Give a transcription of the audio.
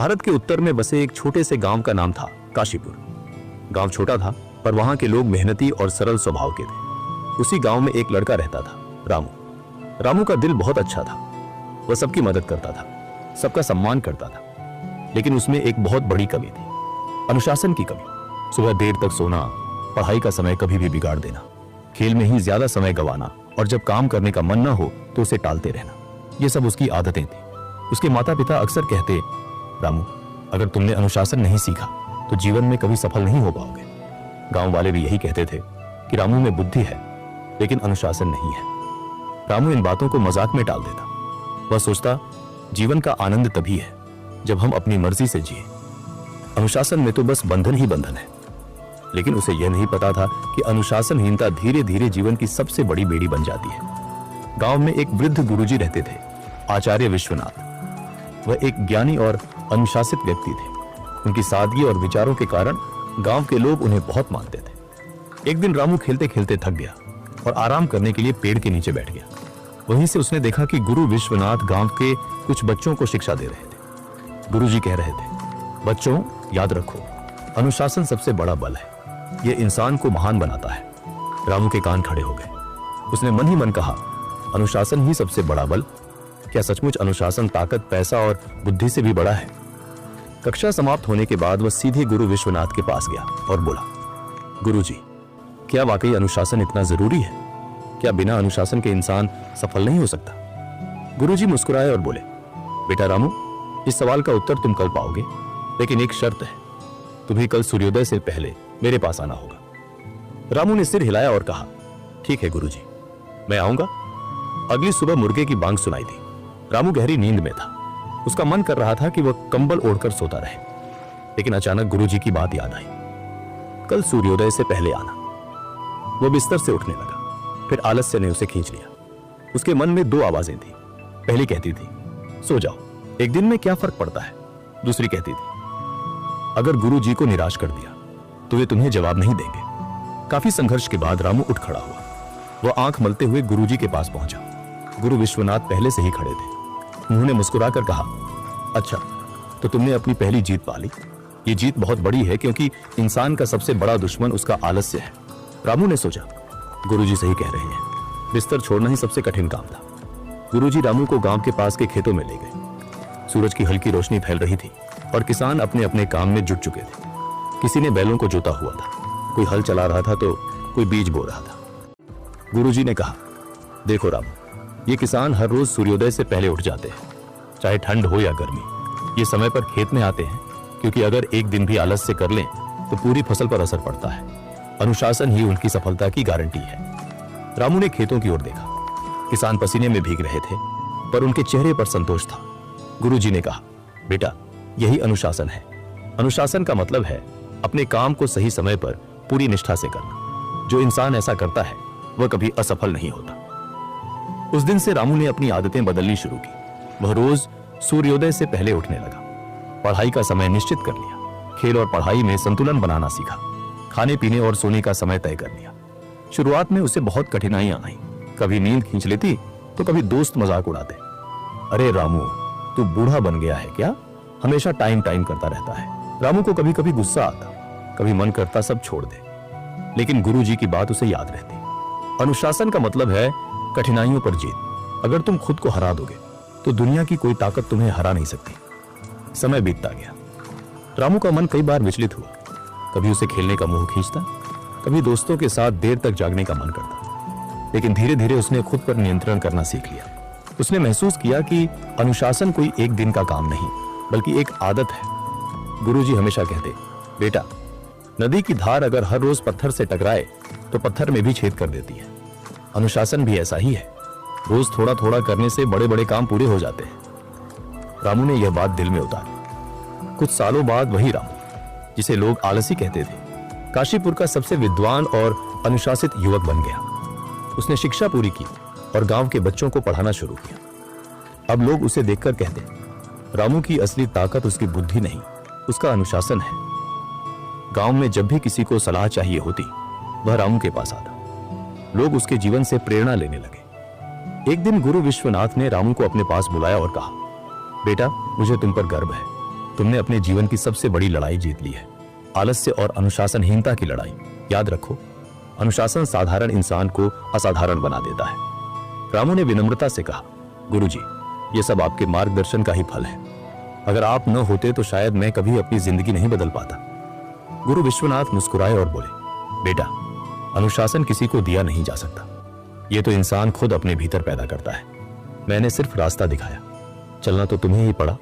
भारत के उत्तर में बसे एक छोटे से गांव का नाम था काशीपुर। गांव छोटा था पर वहां के लोग मेहनती और सरल स्वभाव के थे। उसी गांव में एक लड़का रहता था, रामू। रामू का दिल बहुत अच्छा था। वह सबकी मदद करता था, सबका सम्मान करता था। लेकिन उसमें एक बहुत बड़ी कमी थी, अनुशासन की कमी। सुबह देर तक सोना, पढ़ाई का समय कभी भी बिगाड़ देना, खेल में ही ज्यादा समय गंवाना और जब काम करने का मन ना हो तो उसे टालते रहना, ये सब उसकी आदतें थी। उसके माता पिता अक्सर कहते, रामू, अगर तुमने अनुशासन नहीं सीखा तो जीवन में कभी सफल नहीं हो पाओगे। गांव वाले भी यही कहते थे कि रामू में बुद्धि है लेकिन अनुशासन नहीं है। रामू इन बातों को मजाक में टाल देता। वह सोचता, जीवन का आनंद तभी है जब हम अपनी मर्जी से जिए। अनुशासन में तो बस बंधन ही बंधन है। लेकिन उसे यह नहीं पता था कि अनुशासनहीनता धीरे धीरे जीवन की सबसे बड़ी बेड़ी बन जाती है। गांव में एक वृद्ध गुरुजी रहते थे, आचार्य विश्वनाथ। वह एक ज्ञानी और अनुशासित व्यक्ति थे। उनकी सादगी और विचारों के कारण गांव के लोग उन्हें बहुत मानते थे। एक दिन रामू खेलते खेलते थक गया और आराम करने के लिए पेड़ के नीचे बैठ गया। वहीं से उसने देखा कि गुरु विश्वनाथ गांव के कुछ बच्चों को शिक्षा दे रहे थे। गुरुजी कह रहे थे, बच्चों, याद रखो, अनुशासन सबसे बड़ा बल है। यह इंसान को महान बनाता है। रामू के कान खड़े हो गए। उसने मन ही मन कहा, अनुशासन ही सबसे बड़ा बल? क्या सचमुच अनुशासन ताकत, पैसा और बुद्धि से भी बड़ा है? कक्षा समाप्त होने के बाद वह सीधे गुरु विश्वनाथ के पास गया और बोला, गुरुजी, क्या वाकई अनुशासन इतना जरूरी है? क्या बिना अनुशासन के इंसान सफल नहीं हो सकता? गुरुजी मुस्कुराए और बोले, बेटा रामू, इस सवाल का उत्तर तुम कल पाओगे, लेकिन एक शर्त है, तुम्हें कल सूर्योदय से पहले मेरे पास आना होगा। रामू ने सिर हिलाया और कहा, ठीक है गुरुजी, मैं आऊंगा। अगली सुबह मुर्गे की बांग सुनाई दी। रामू गहरी नींद में था। उसका मन कर रहा था कि वह कंबल ओढ़कर सोता रहे, लेकिन अचानक गुरुजी की बात याद आई, कल सूर्योदय से पहले आना। वह बिस्तर से उठने लगा, फिर आलस्य ने उसे खींच लिया। उसके मन में दो आवाजें थी। पहली कहती थी, सो जाओ, एक दिन में क्या फर्क पड़ता है। दूसरी कहती थी, अगर गुरुजी को निराश कर दिया तो वे तुम्हें जवाब नहीं देंगे। काफी संघर्ष के बाद रामू उठ खड़ा हुआ। वह आंख मलते हुए गुरुजी के पास पहुंचा। गुरु विश्वनाथ पहले से ही खड़े थे। उन्होंने मुस्कुराकर कहा, अच्छा, तो तुमने अपनी पहली जीत पा ली। ये जीत बहुत बड़ी है क्योंकि इंसान का सबसे बड़ा दुश्मन उसका आलस्य है। रामू ने सोचा, गुरुजी सही कह रहे हैं, बिस्तर छोड़ना ही सबसे कठिन काम था। गुरुजी रामू को गांव के पास के खेतों में ले गए। सूरज की हल्की रोशनी फैल रही थी और किसान अपने अपने काम में जुट चुके थे। किसी ने बैलों को जोता हुआ था, कोई हल चला रहा था तो कोई बीज बो रहा था। गुरुजी ने कहा, देखो रामू, ये किसान हर रोज सूर्योदय से पहले उठ जाते हैं, चाहे ठंड हो या गर्मी। ये समय पर खेत में आते हैं क्योंकि अगर एक दिन भी आलस से कर लें तो पूरी फसल पर असर पड़ता है। अनुशासन ही उनकी सफलता की गारंटी है। रामू ने खेतों की ओर देखा। किसान पसीने में भीग रहे थे पर उनके चेहरे पर संतोष था। गुरुजी ने कहा, बेटा, यही अनुशासन है। अनुशासन का मतलब है अपने काम को सही समय पर पूरी निष्ठा से करना। जो इंसान ऐसा करता है वह कभी असफल नहीं होता। उस दिन से रामू ने अपनी आदतें बदलनी शुरू की। वह रोज सूर्योदय से पहले उठने लगा। पढ़ाई का समय निश्चित कर लिया। खेल और पढ़ाई में संतुलन बनाना सीखा। खाने पीने और सोने का समय तय कर लिया। शुरुआत में उसे बहुत कठिनाइयां आई। कभी नींद खींच लेती तो कभी दोस्त मजाक उड़ाते, अरे रामू, तू बूढ़ा बन गया है क्या? हमेशा टाइम टाइम करता रहता है। रामू को कभी कभी गुस्सा आता, कभी मन करता सब छोड़ दे, लेकिन गुरुजी की बात उसे याद रहती। अनुशासन का मतलब है कठिनाइयों पर जीत। अगर तुम खुद को हरा दोगे तो दुनिया की कोई ताकत तुम्हें हरा नहीं सकती। समय बीतता गया। रामू का मन कई बार विचलित हुआ। कभी उसे खेलने का मोह खींचता, कभी दोस्तों के साथ देर तक जागने का मन करता। लेकिन धीरे धीरे उसने खुद पर नियंत्रण करना सीख लिया। उसने महसूस किया कि अनुशासन कोई एक दिन का काम नहीं बल्कि एक आदत है। गुरुजी हमेशा कहते, बेटा, नदी की धार अगर हर रोज पत्थर से टकराए तो पत्थर में भी छेद कर देती है। अनुशासन भी ऐसा ही है। रोज थोड़ा थोड़ा करने से बड़े बड़े काम पूरे हो जाते हैं। रामू ने यह बात दिल में उतारी। कुछ सालों बाद वही रामू, जिसे लोग आलसी कहते थे, काशीपुर का सबसे विद्वान और अनुशासित युवक बन गया। उसने शिक्षा पूरी की और गांव के बच्चों को पढ़ाना शुरू किया। अब लोग उसे देखकर कहते, रामू की असली ताकत उसकी बुद्धि नहीं, उसका अनुशासन है। गांव में जब भी किसी को सलाह चाहिए होती, वह रामू के पास आता। लोग उसके जीवन से प्रेरणा लेने लगे। एक दिन गुरु विश्वनाथ ने रामू को अपने पास बुलाया और कहा, बेटा, मुझे तुम पर गर्व है। तुमने अपने जीवन की सबसे बड़ी लड़ाई जीत ली है, आलस्य और अनुशासनहीनता की लड़ाई। याद रखो, अनुशासन साधारण इंसान को असाधारण बना देता है। रामू ने विनम्रता से कहा, गुरुजी, ये सब आपके मार्गदर्शन का ही फल है। अगर आप न होते तो शायद मैं कभी अपनी जिंदगी नहीं बदल पाता। गुरु विश्वनाथ मुस्कुराए और बोले, बेटा, अनुशासन किसी को दिया नहीं जा सकता, ये तो इंसान खुद अपने भीतर पैदा करता है। मैंने सिर्फ रास्ता दिखाया, चलना तो तुम्हें ही पड़ा।